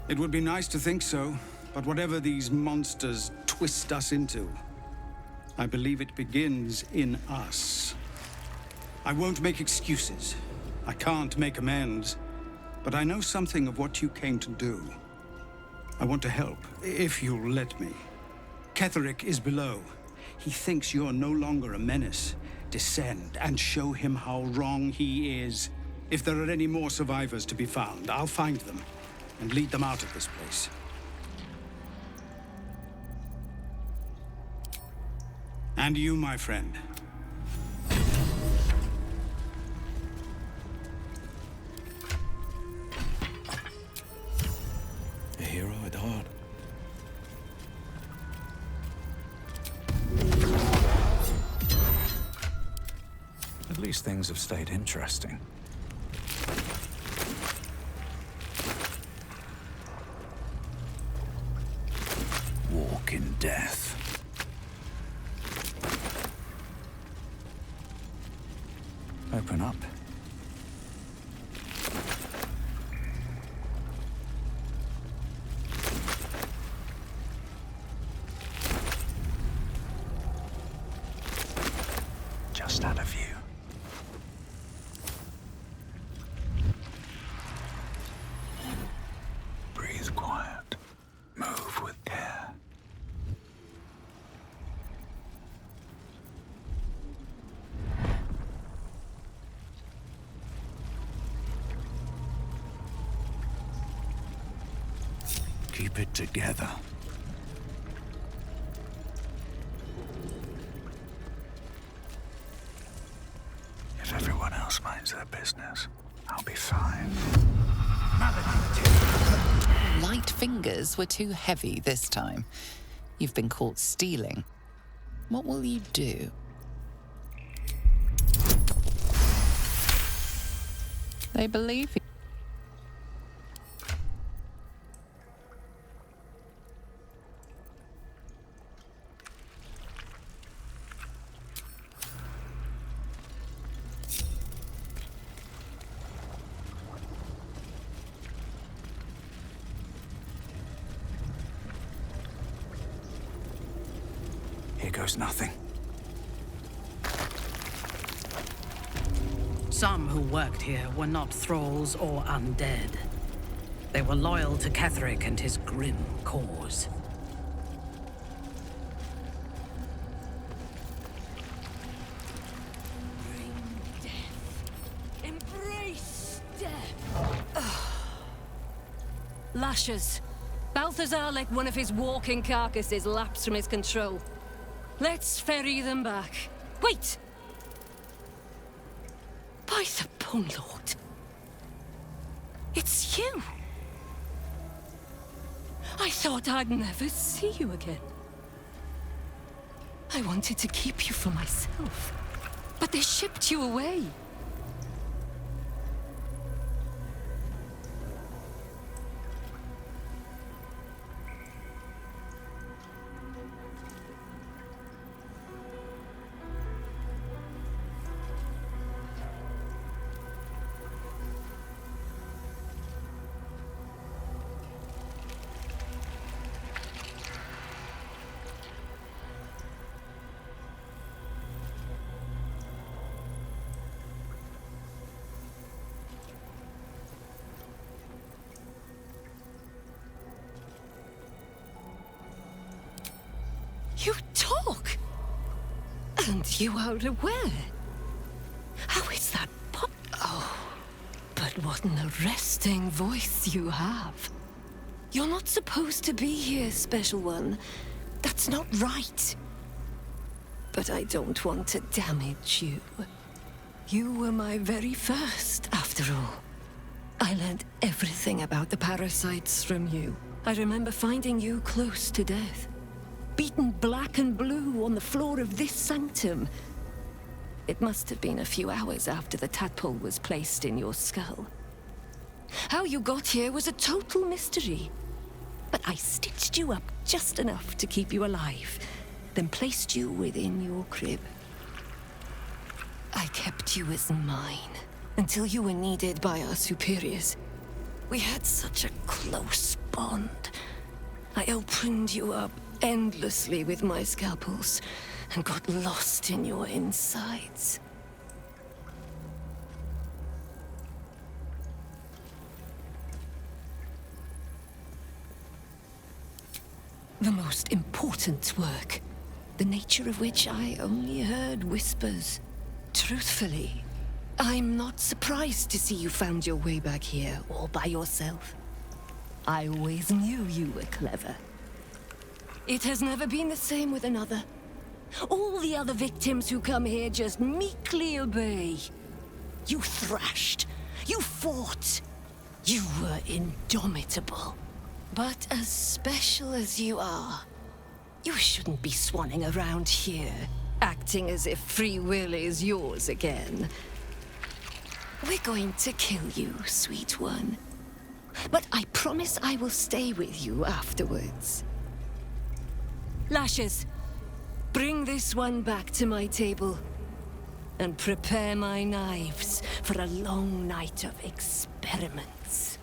It would be nice to think so, but whatever these monsters twist us into, I believe it begins in us. I won't make excuses. I can't make amends. But I know something of what you came to do. I want to help, if you'll let me. Ketherick is below. He thinks you're no longer a menace. Descend and show him how wrong he is. If there are any more survivors to be found, I'll find them and lead them out of this place. And you, my friend. A hero at heart. At least things have stayed interesting. Walk in death. Open up. Just out of view. Breathe quiet. Move with care. Keep it together. If everyone else minds their business, I'll be fine. Light fingers were too heavy this time. You've been caught stealing. What will you do? They believe you. Here goes nothing. Some who worked here were not thralls or undead. They were loyal to Ketherick and his grim cause. Bring death. Embrace death. Lashes. Balthazar let one of his walking carcasses lapse from his control. Let's ferry them back. Wait! By the Bone Lord. It's you! I thought I'd never see you again. I wanted to keep you for myself, but they shipped you away. You talk! And you are aware. How is that Oh, but what an arresting voice you have. You're not supposed to be here, Special One. That's not right. But I don't want to damage you. You were my very first, after all. I learned everything about the parasites from you. I remember finding you close to death. Beaten black and blue on the floor of this sanctum. It must have been a few hours after the tadpole was placed in your skull. How you got here was a total mystery. But I stitched you up just enough to keep you alive, then placed you within your crib. I kept you as mine until you were needed by our superiors. We had such a close bond. I opened you up endlessly with my scalpels and got lost in your insides. The most important work, the nature of which I only heard whispers. Truthfully, I'm not surprised to see you found your way back here all by yourself. I always knew you were clever. It has never been the same with another. All the other victims who come here just meekly obey. You thrashed. You fought. You were indomitable. But as special as you are, you shouldn't be swanning around here, acting as if free will is yours again. We're going to kill you, sweet one. But I promise I will stay with you afterwards. Lashes, bring this one back to my table. And prepare my knives for a long night of experiments.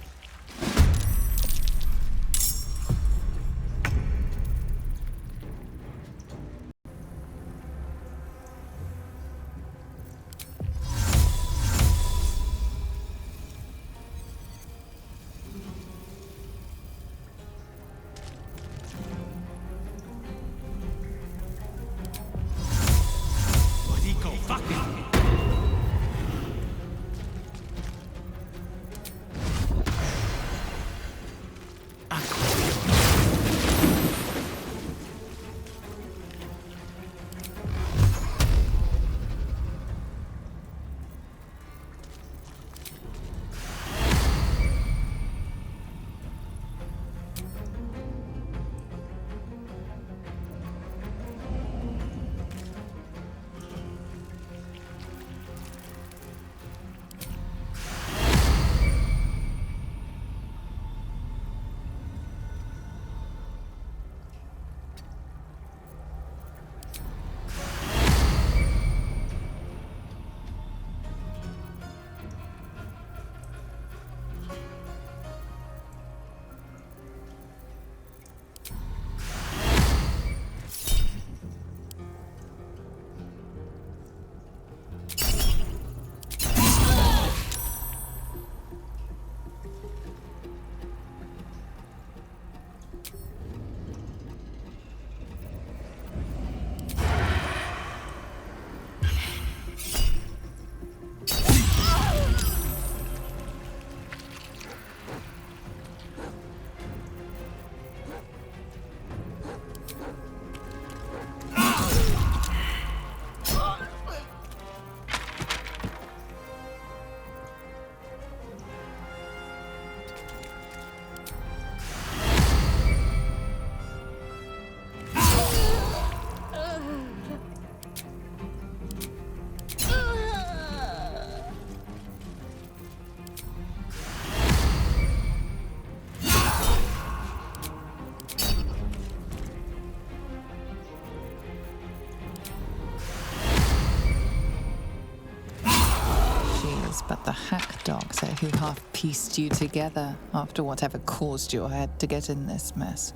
But the hack doctor who half pieced you together after whatever caused your head to get in this mess.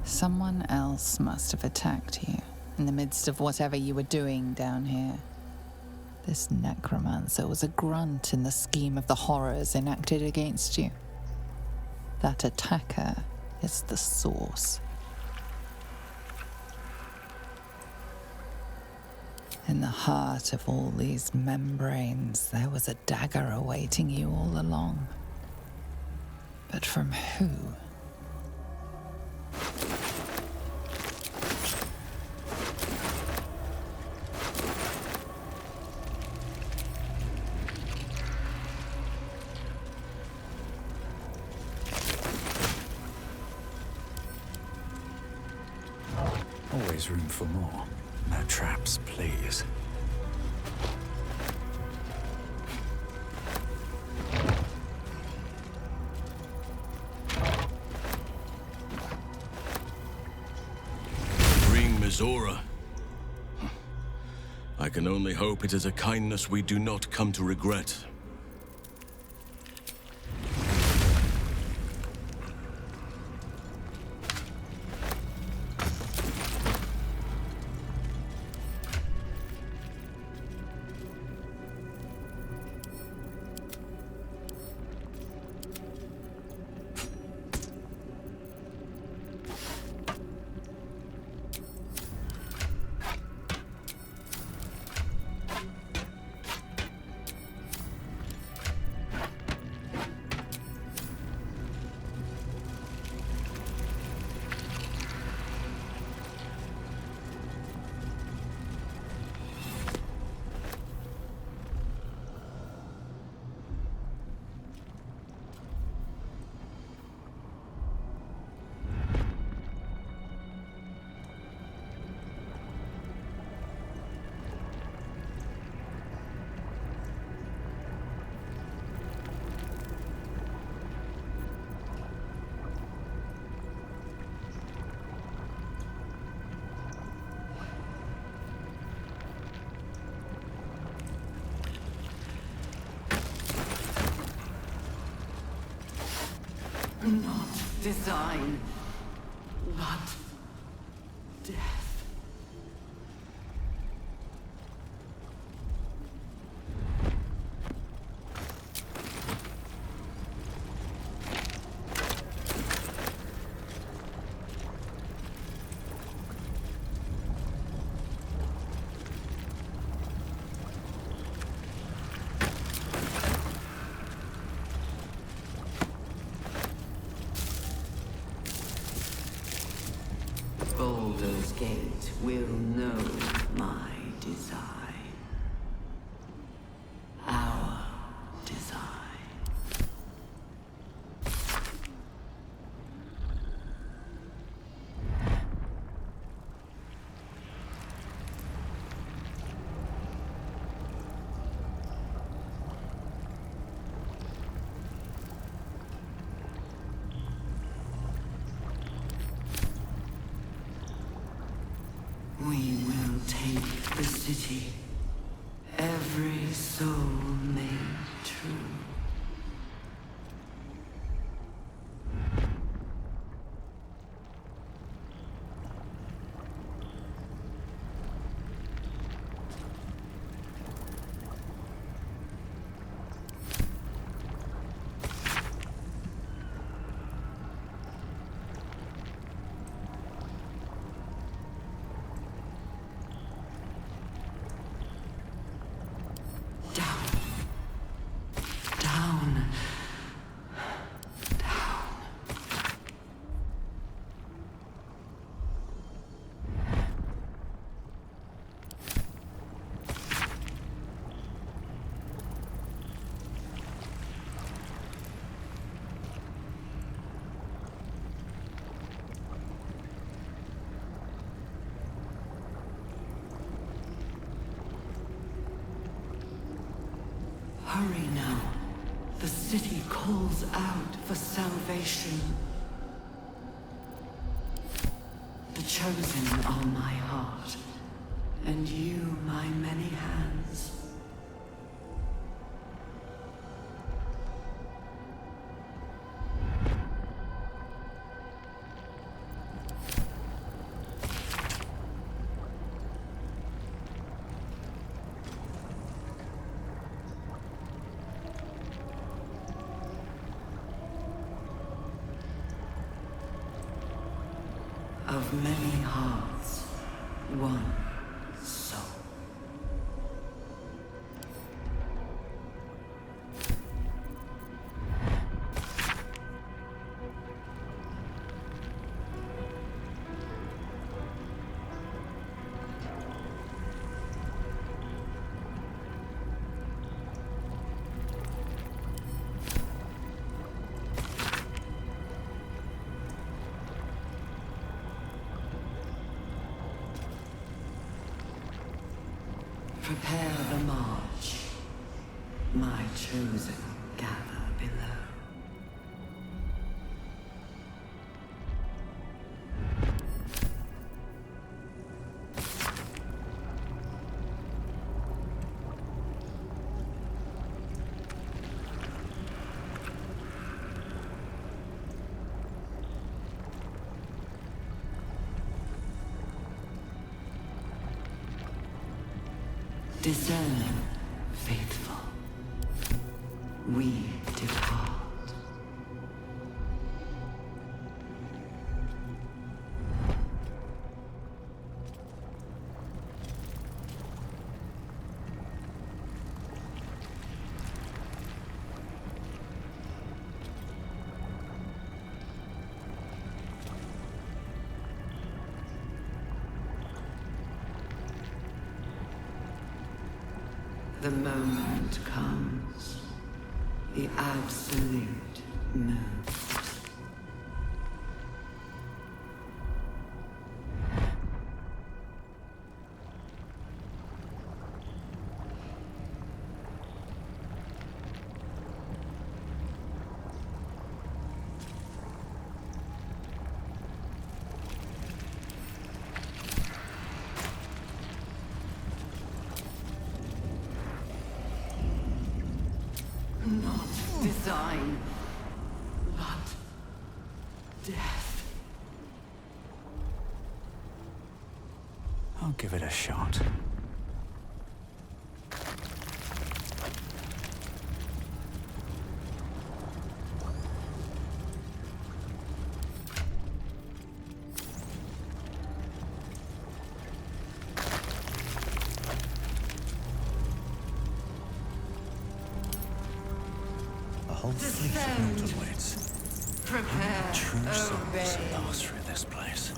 Someone else must have attacked you in the midst of whatever you were doing down here. This necromancer was a grunt in the scheme of the horrors enacted against you. That attacker is the source. In the heart of all these membranes, there was a dagger awaiting you all along. But from who? Always room for more. No traps, please. Bring Mizora. I can only hope it is a kindness we do not come to regret. design, but death. Baldur's Gate will know my design. Our design. We will take the city, every soul made true. Hurry now. The city calls out for salvation. The chosen are my heart, and you my many hands. Of many hearts, one soul. Prepare the march. My chosen gather below. Discern, faithful. We depart. The moment comes. The absolute moves. Not design, but death. I'll give it a shot. A whole fleet of mortal waits. Prepare. True souls Obey. pass through this place.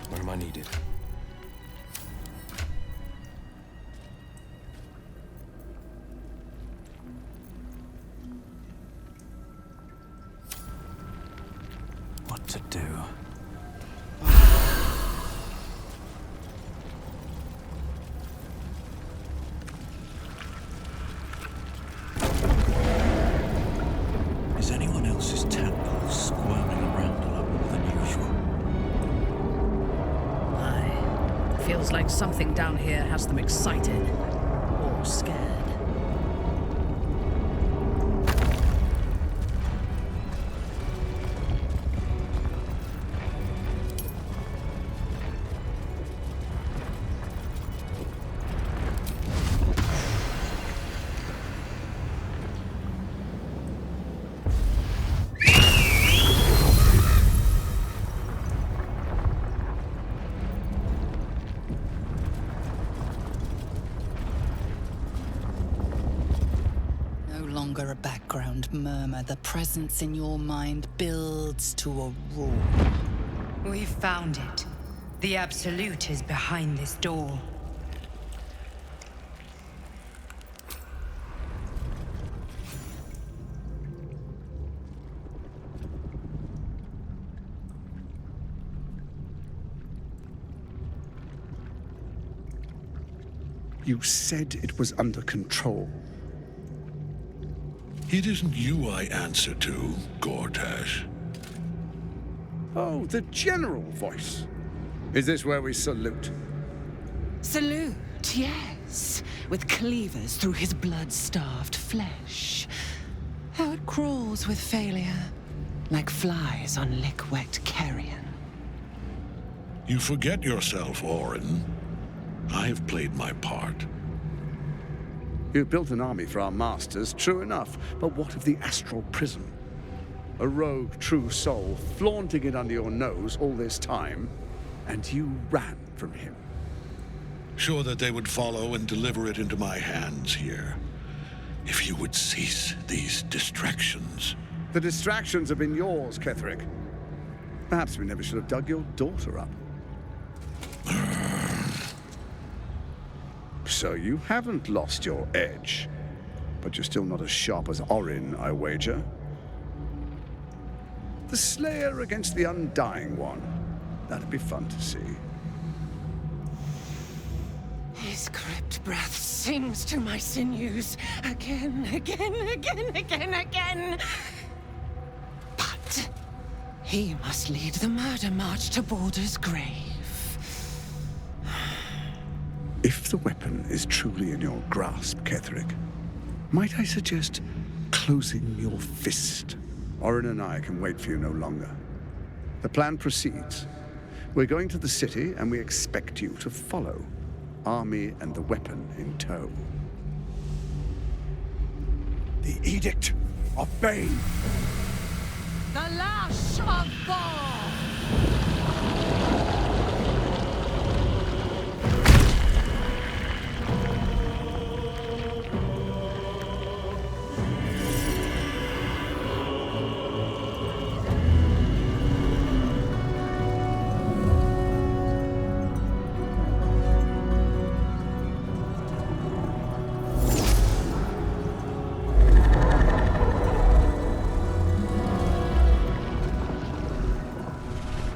Where am I needed? What to do? Is anyone else's tadpole squirming around a lot more than usual? Aye. Feels like something down here has them excited. Or scared. No longer a background murmur. The presence in your mind builds to a roar. We've found it. The Absolute is behind this door. You said it was under control. It isn't you I answer to, Gortash. Oh, the general voice. Is this where we salute? Salute, yes, with cleavers through his blood-starved flesh. How it crawls with failure, like flies on lick-wet carrion. You forget yourself, Orin. I've played my part. You built an army for our masters, true enough, but what of the astral prism? A rogue true soul flaunting it under your nose all this time, and you ran from him. Sure that they would follow and deliver it into my hands here. If you would cease these distractions. The distractions have been yours, Ketherick. Perhaps we never should have dug your daughter up. So you haven't lost your edge, but you're still not as sharp as Orin, I wager. The Slayer against the Undying One. That'd be fun to see. His crypt breath sings to my sinews again, again. But he must lead the murder march to Baldur's grave. If the weapon is truly in your grasp, Ketherick, might I suggest closing your fist? Orin and I can wait for you no longer. The plan proceeds. We're going to the city, and we expect you to follow. Army and the weapon in tow. The Edict of Bane. The Lash of Thor!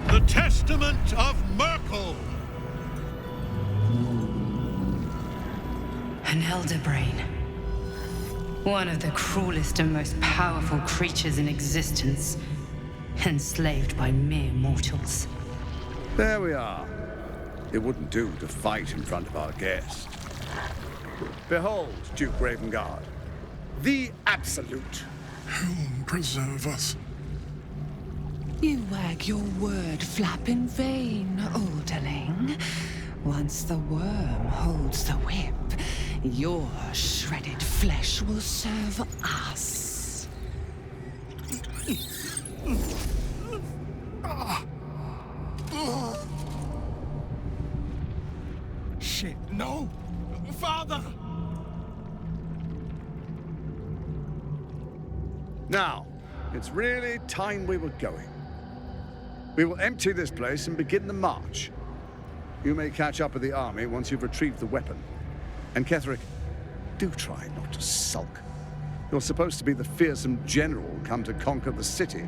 The Testament of Merkel! An elder brain. One of the cruelest and most powerful creatures in existence. Enslaved by mere mortals. There we are. It wouldn't do to fight in front of our guest. Behold, Duke Ravengard, the Absolute. Whom preserve us? You wag your word flap in vain, Alderling. Once the worm holds the whip, your shredded flesh will serve us. Shit, no! Father! Now, it's really time we were going. We will empty this place and begin the march. You may catch up with the army once you've retrieved the weapon. And Ketheric, do try not to sulk. You're supposed to be the fearsome general come to conquer the city.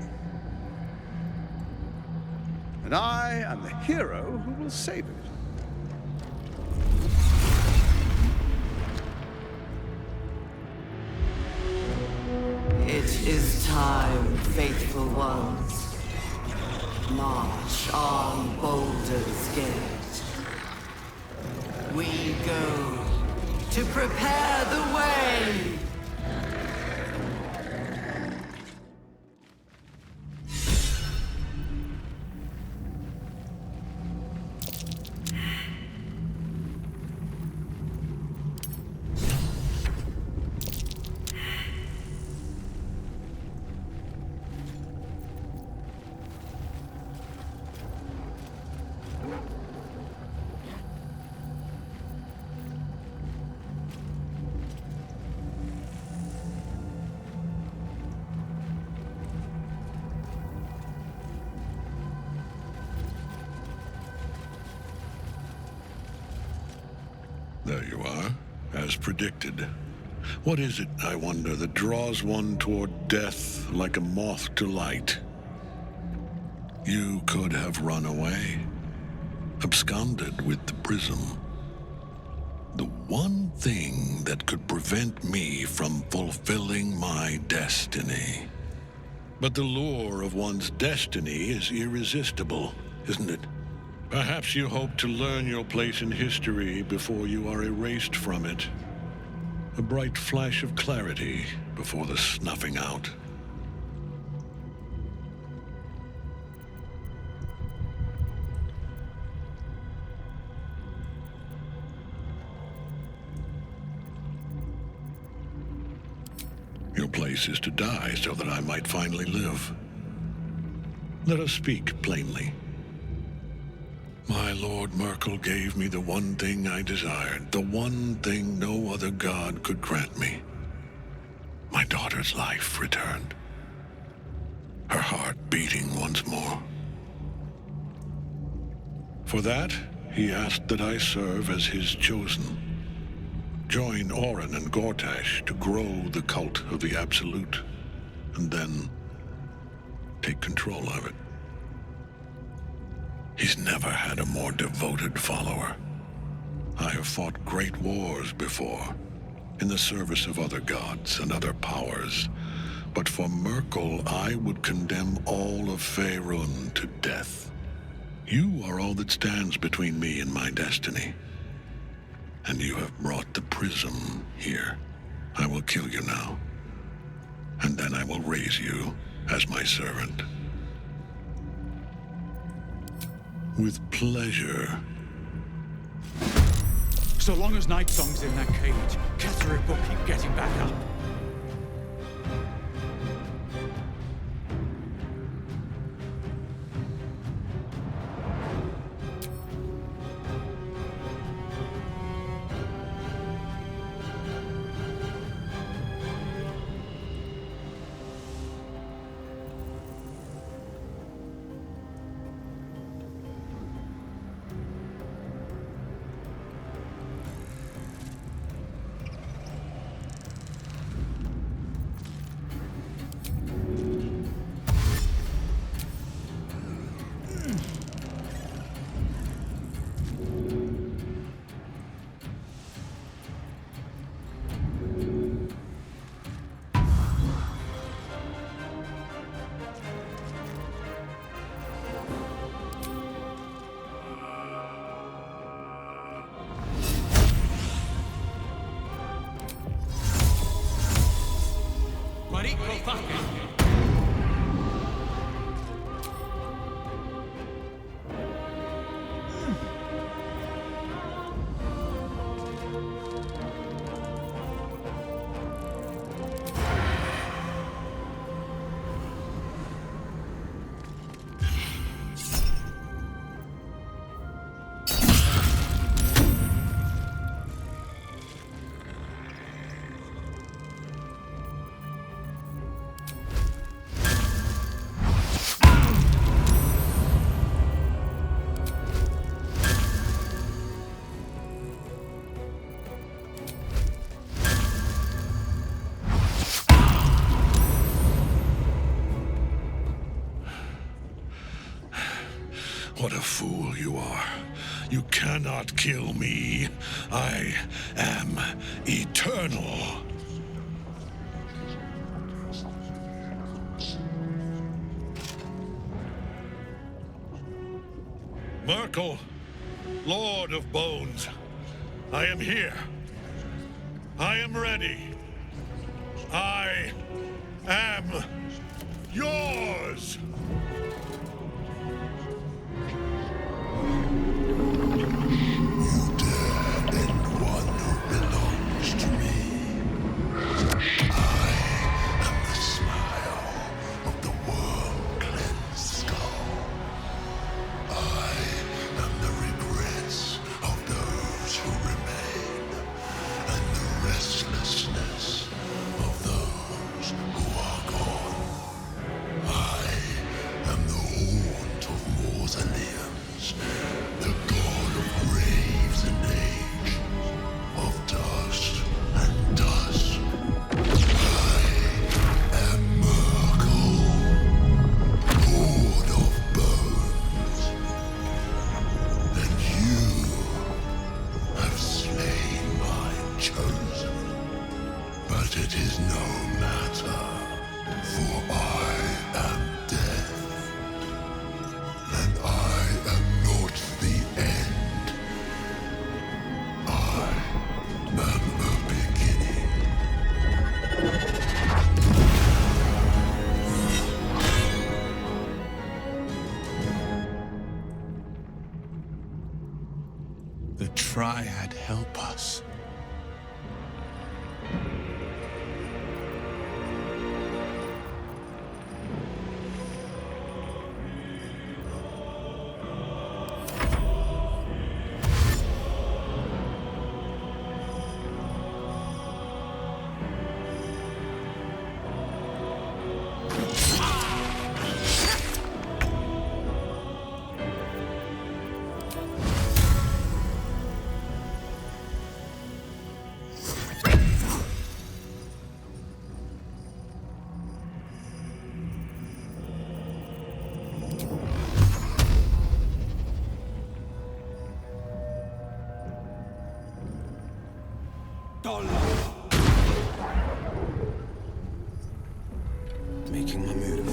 And I am the hero who will save it. It is time, faithful ones. March on Baldur's Gate. We go to prepare the way. There you are, as predicted. What is it, I wonder, that draws one toward death like a moth to light? You could have run away, absconded with the prism. The one thing that could prevent me from fulfilling my destiny. But the lure of one's destiny is irresistible, isn't it? Perhaps you hope to learn your place in history before you are erased from it. A bright flash of clarity before the snuffing out. Your place is to die so that I might finally live. Let us speak plainly. My Lord Merkel gave me the one thing I desired, the one thing no other god could grant me. My daughter's life returned. Her heart beating once more. For that, he asked that I serve as his chosen. Join Orin and Gortash to grow the cult of the Absolute, and then take control of it. He's never had a more devoted follower. I have fought great wars before, in the service of other gods and other powers, but for Merkel, I would condemn all of Faerun to death. You are all that stands between me and my destiny. And you have brought the prism here. I will kill you now, and then I will raise you as my servant. With pleasure. So long as Nightsong's in that cage, Ketheric will keep getting back up. What a fool you are. You cannot kill me. I am eternal. Merkel, Lord of Bones, I am here. I am ready. I am yours. The Triad help us. Making my move.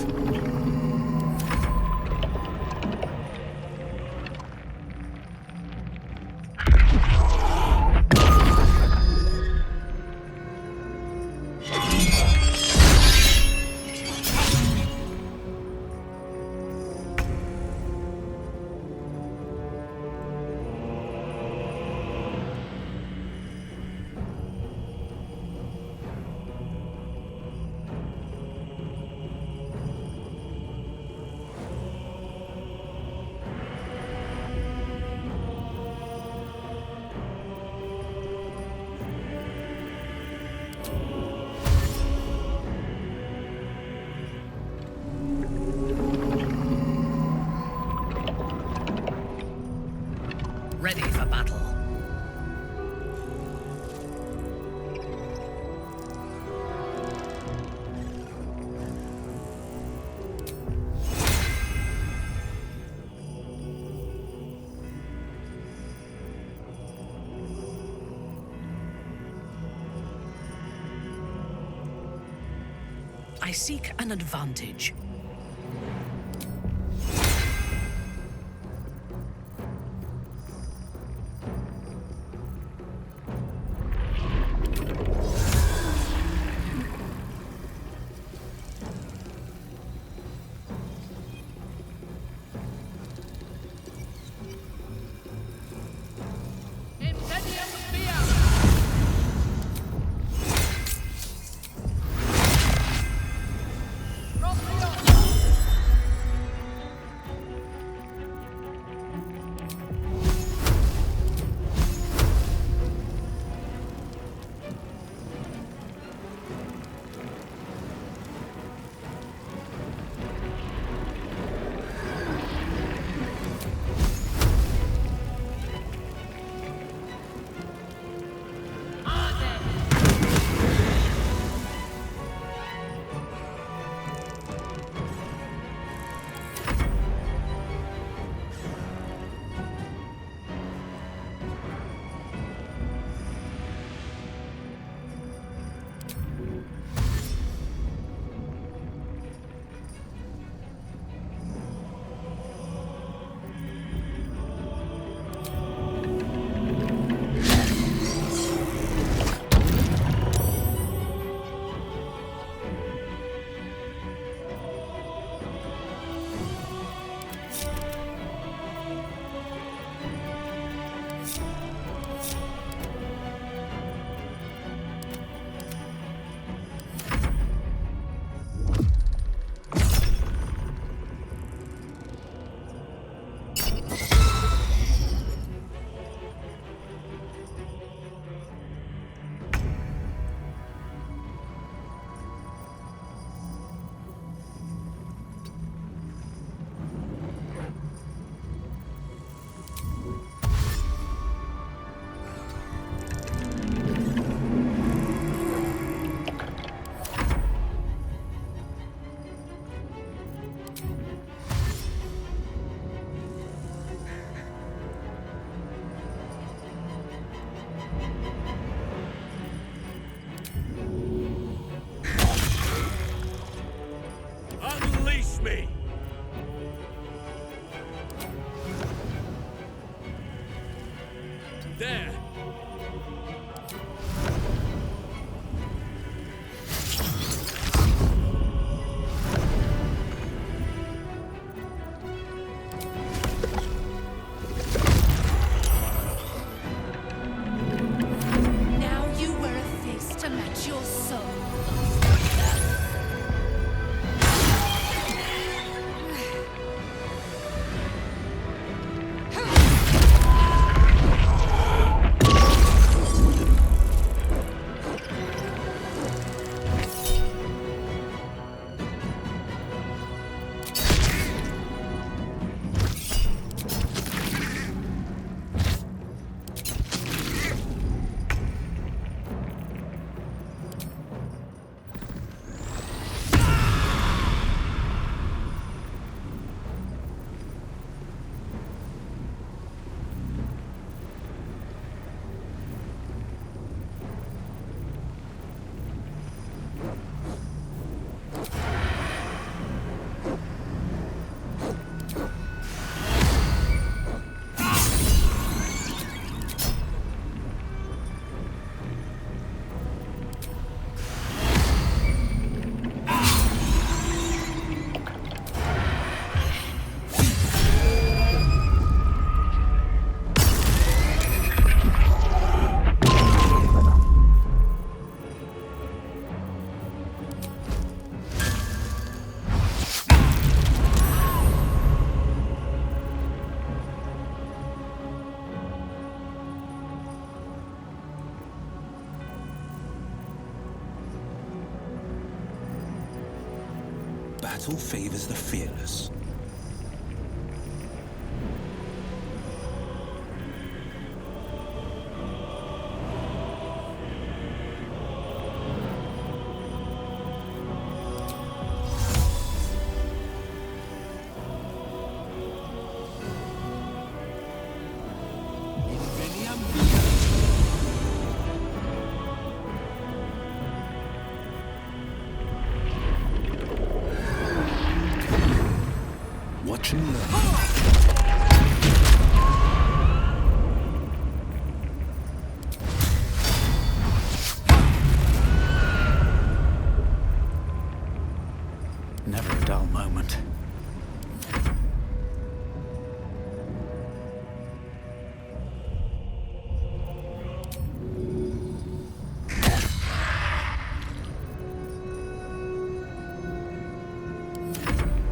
I seek an advantage. Unleash me! There! Now you wear a face to match your soul. Battle favors the fearless. Never a dull moment.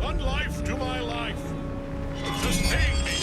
One life to my life. Sustain me.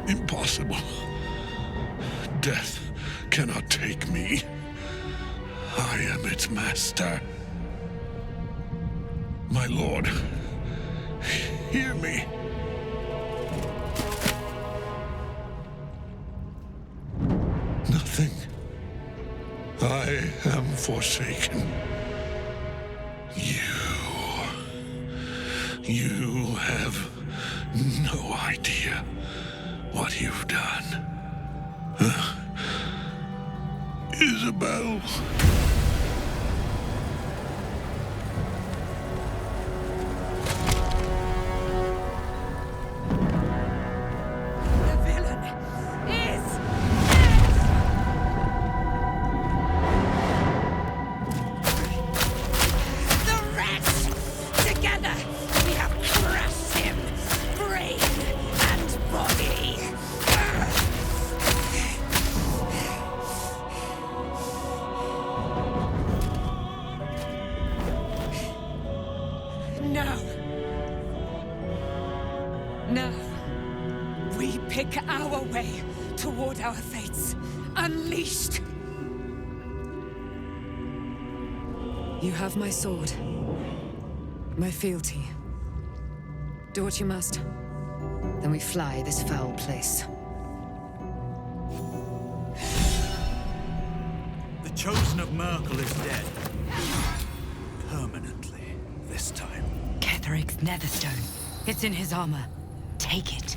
Impossible. Death cannot take me. I am its master. My lord, hear me. Nothing. I am forsaken. You have no idea what you've done. Isabel. The villain is the wretch! Together, we have crushed him, brain and body. Now, we pick our way toward our fates, unleashed. You have my sword, my fealty. Do what you must. Then we fly this foul place. The Chosen of Merkel is dead. Permanently, this time. Ketheric's netherstone. It's in his armor. Take it.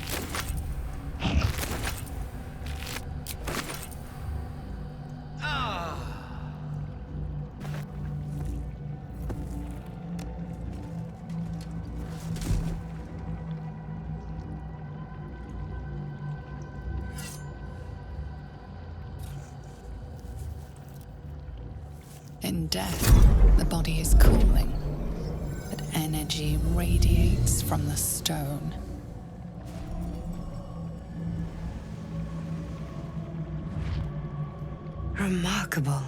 In death, the body is cooling, but energy radiates from the stone. Remarkable.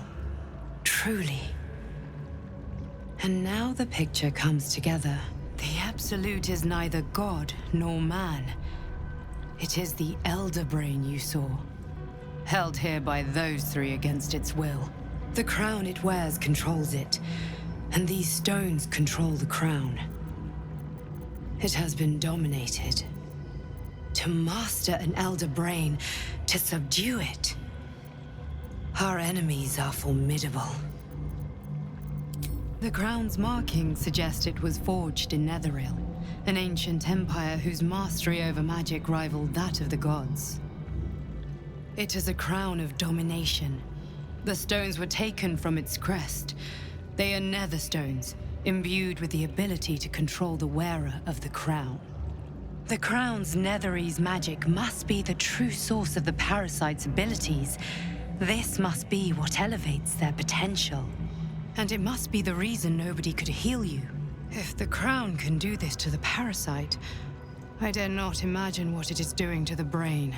Truly. And now the picture comes together. The Absolute is neither god nor man. It is the Elder Brain you saw, held here by those three against its will. The crown it wears controls it, and these stones control the crown. It has been dominated. To master an Elder Brain, to subdue it. Our enemies are formidable. The crown's markings suggest it was forged in Netheril, an ancient empire whose mastery over magic rivaled that of the gods. It is a crown of domination. The stones were taken from its crest. They are nether stones, imbued with the ability to control the wearer of the crown. The crown's Netherese magic must be the true source of the parasite's abilities. This must be what elevates their potential. And it must be the reason nobody could heal you. If the crown can do this to the parasite, I dare not imagine what it is doing to the brain.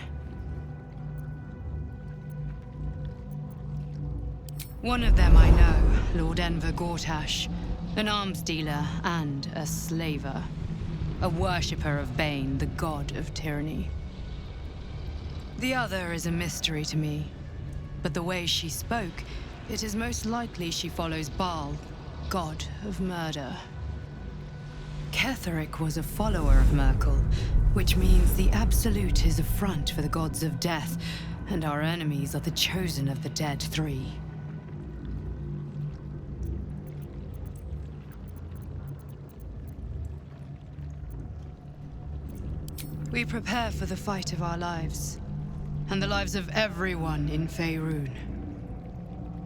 One of them I know, Lord Enver Gortash, an arms dealer and a slaver. A worshipper of Bane, the god of tyranny. The other is a mystery to me, but the way she spoke, it is most likely she follows Baal, god of murder. Ketheric was a follower of Merkel, which means the Absolute is a front for the gods of death, and our enemies are the chosen of the dead three. We prepare for the fight of our lives, and the lives of everyone in Faerun.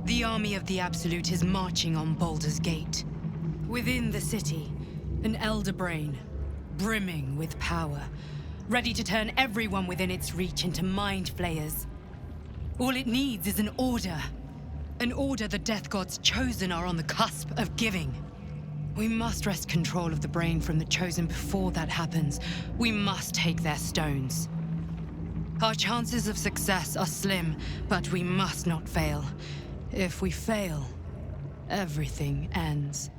The army of the Absolute is marching on Baldur's Gate. Within the city, an Elder Brain, brimming with power, ready to turn everyone within its reach into mind flayers. All it needs is an order the Death Gods chosen are on the cusp of giving. We must wrest control of the brain from the Chosen before that happens. We must take their stones. Our chances of success are slim, but we must not fail. If we fail, everything ends.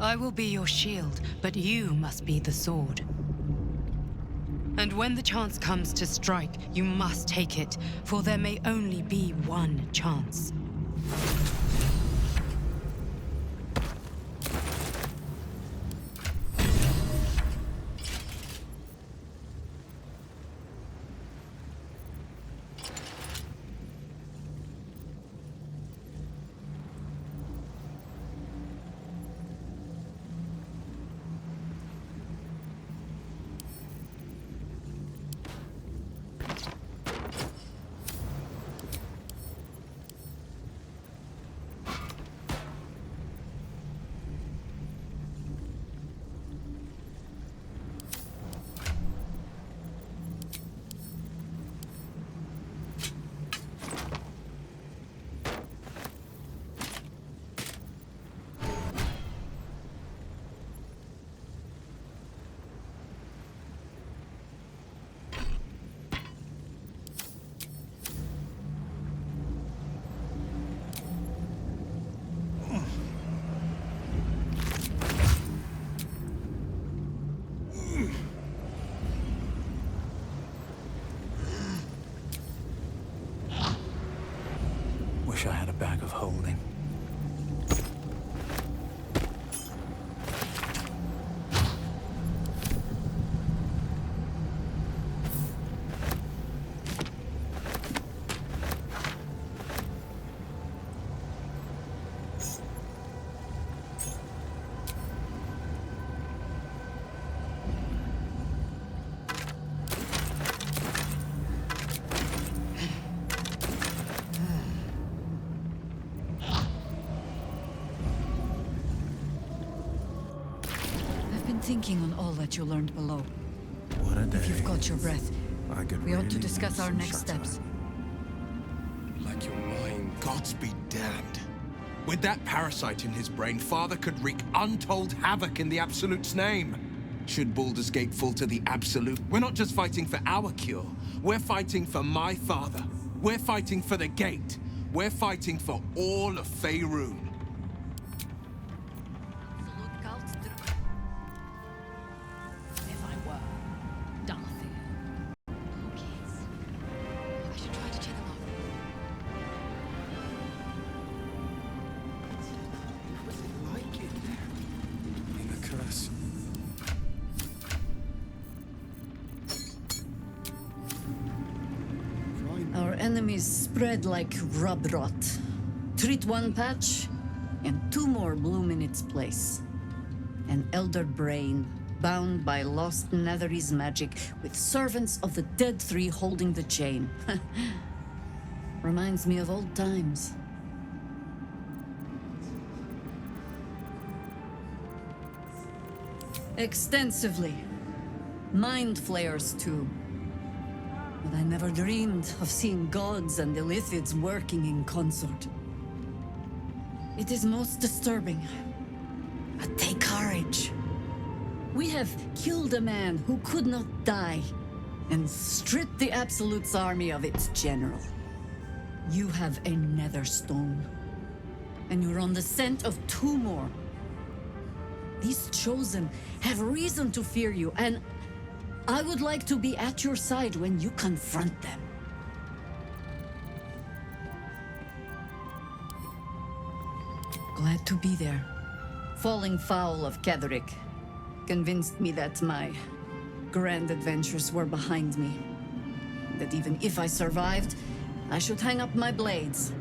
I will be your shield, but you must be the sword. And when the chance comes to strike, you must take it, for there may only be one chance. Wish I had a bag of holding. Thinking on all that you learned below. What a day. If you've got your breath, we ought to discuss our next steps. Like your mind. Gods be damned. With that parasite in his brain, Father could wreak untold havoc in the Absolute's name. Should Baldur's Gate fall to the Absolute, we're not just fighting for our cure. We're fighting for my father. We're fighting for the Gate. We're fighting for all of Faerun. Our enemies spread like rub rot. Treat one patch, and two more bloom in its place. An elder brain, bound by lost Netherese magic, with servants of the Dead Three holding the chain. Reminds me of old times. Extensively. Mind flayers, too. But I never dreamed of seeing gods and Illithids working in consort. It is most disturbing. But take courage. We have killed a man who could not die, and stripped the Absolute's army of its general. You have a nether stone, and you're on the scent of two more. These Chosen have reason to fear you, and I would like to be at your side when you confront them. Glad to be there. Falling foul of Ketheric convinced me that my grand adventures were behind me. That even if I survived, I should hang up my blades.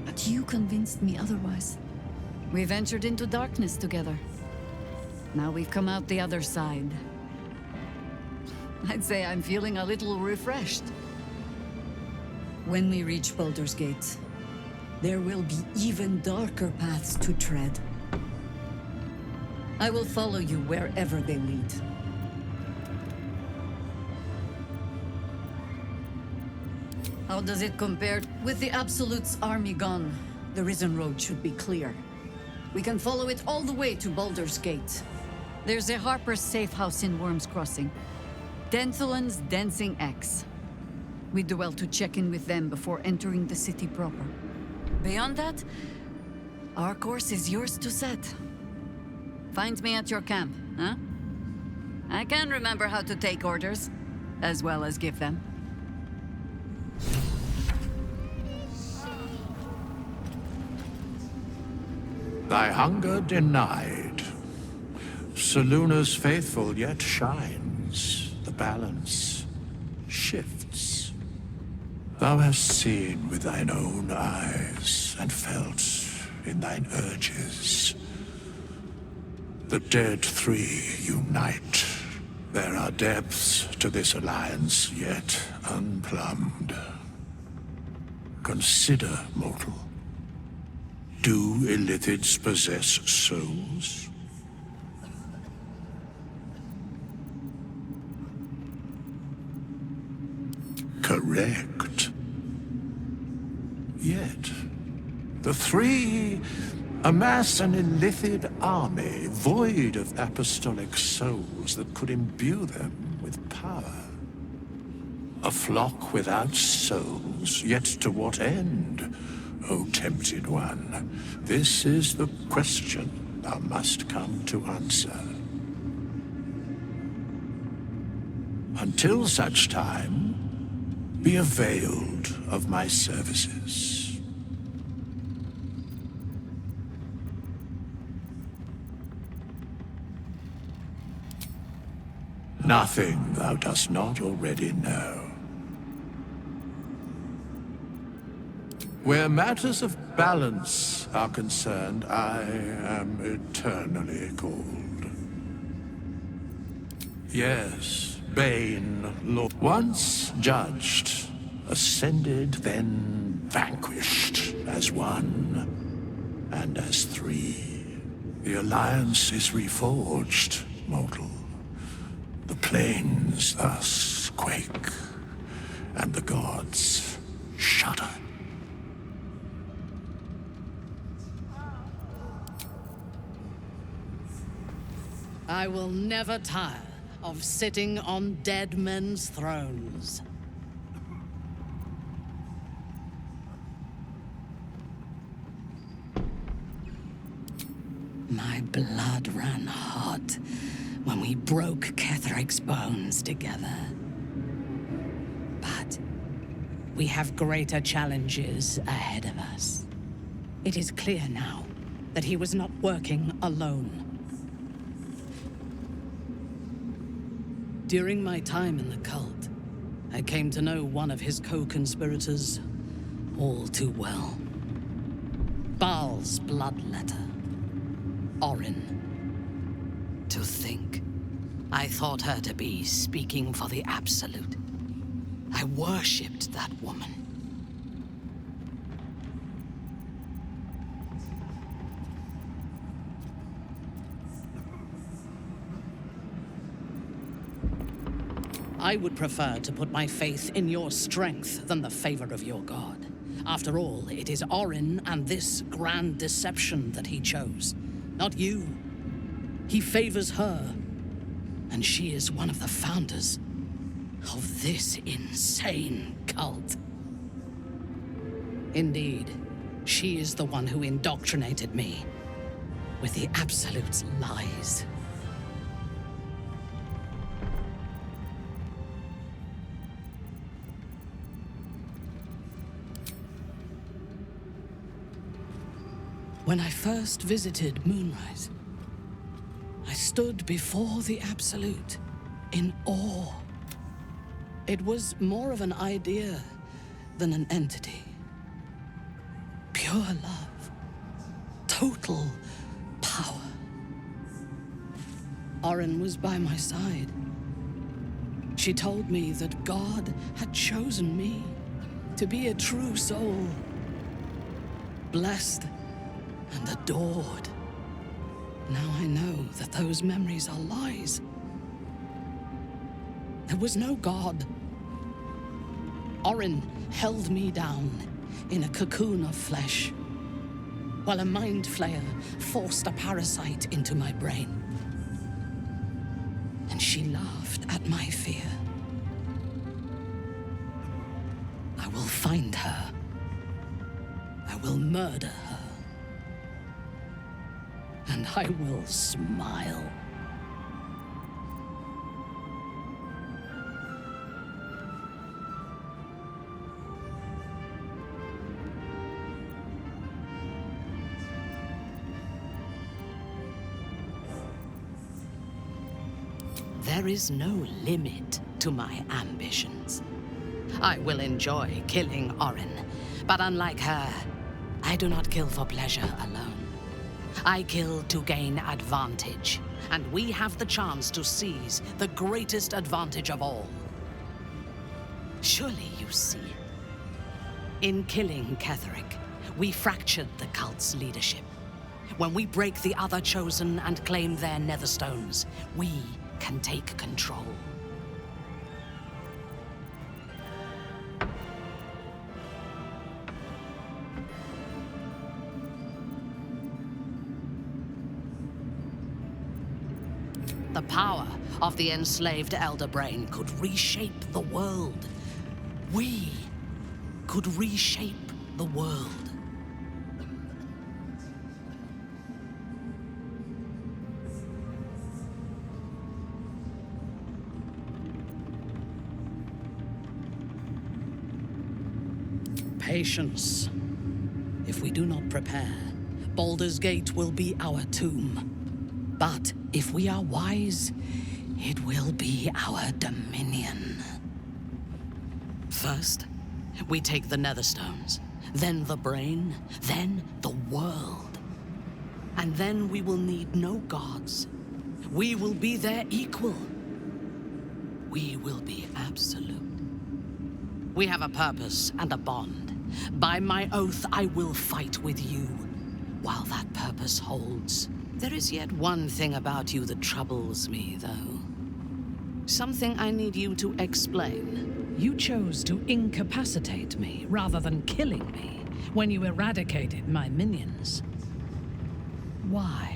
But you convinced me otherwise. We ventured into darkness together. Now we've come out the other side. I'd say I'm feeling a little refreshed. When we reach Baldur's Gate, there will be even darker paths to tread. I will follow you wherever they lead. How does it compare? With the Absolute's army gone, the Risen Road should be clear. We can follow it all the way to Baldur's Gate. There's a Harper's safe house in Worm's Crossing. Denthelin's Dancing Axe. We do well to check in with them before entering the city proper. Beyond that, our course is yours to set. Find me at your camp, huh? I can remember how to take orders, as well as give them. Thy hunger denied. Soluna's faithful yet shines. The balance shifts. Thou hast seen with thine own eyes and felt in thine urges. The dead three unite. There are depths to this alliance yet unplumbed. Consider, mortal. Do Illithids possess souls? Correct. Yet, the three amass an Illithid army void of apostolic souls that could imbue them with power. A flock without souls, yet to what end, O tempted one? This is the question thou must come to answer. Until such time, be availed of my services. Nothing thou dost not already know. Where matters of balance are concerned, I am eternally cold. Yes, Bane, Lord. Once judged, ascended, then vanquished as one, and as three. The alliance is reforged, mortal. The plains thus quake, and the gods shudder. I will never tire of sitting on dead men's thrones. My blood ran hot when we broke Ketheric's bones together. But we have greater challenges ahead of us. It is clear now that he was not working alone. During my time in the cult, I came to know one of his co-conspirators all too well. Baal's bloodletter, Orin. To think, I thought her to be speaking for the Absolute. I worshipped that woman. I would prefer to put my faith in your strength than the favor of your god. After all, it is Orin and this grand deception that he chose, not you. He favors her, and she is one of the founders of this insane cult. Indeed, she is the one who indoctrinated me with the Absolute's lies. When I first visited Moonrise, I stood before the Absolute in awe. It was more of an idea than an entity. Pure love. Total power. Orin was by my side. She told me that God had chosen me to be a true soul. Blessed and adored. Now I know that those memories are lies. There was no God. Orin held me down in a cocoon of flesh, while a mind flayer forced a parasite into my brain. And she laughed at my fear. I will find her. I will murder her. And I will smile. there is no limit to my ambitions. I will enjoy killing Orin, but unlike her, I do not kill for pleasure alone. I kill to gain advantage, and we have the chance to seize the greatest advantage of all. Surely you see. In killing Ketheric, we fractured the cult's leadership. When we break the other Chosen and claim their Netherstones, we can take control. The power of the enslaved Elder Brain could reshape the world. We could reshape the world. Patience. If we do not prepare, Baldur's Gate will be our tomb. But if we are wise, it will be our dominion. First, we take the Netherstones, then the brain, then the world. And then we will need no gods. We will be their equal. We will be absolute. We have a purpose and a bond. By my oath, I will fight with you, while that purpose holds. There is yet one thing about you that troubles me, though. Something I need you to explain. You chose to incapacitate me rather than killing me when you eradicated my minions. Why?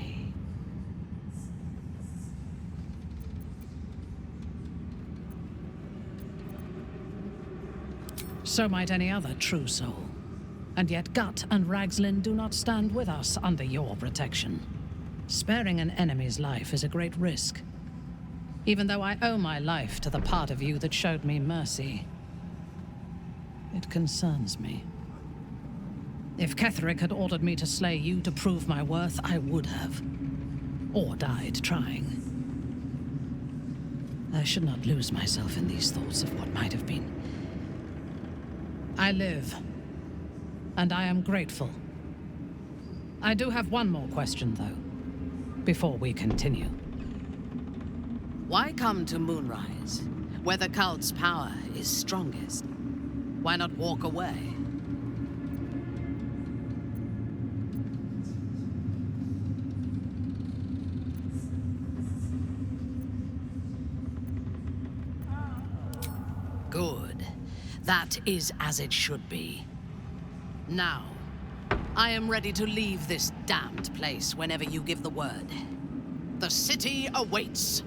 So might any other true soul. And yet Gut and Ragslin do not stand with us under your protection. Sparing an enemy's life is a great risk. Even though I owe my life to the part of you that showed me mercy, it concerns me. If Ketheric had ordered me to slay you to prove my worth, I would have. Or died trying. I should not lose myself in these thoughts of what might have been. I live, and I am grateful. I do have one more question, though, before we continue. Why come to Moonrise, where the cult's power is strongest? Why not walk away? Good. That is as it should be. Now, I am ready to leave this damned place whenever you give the word. The city awaits.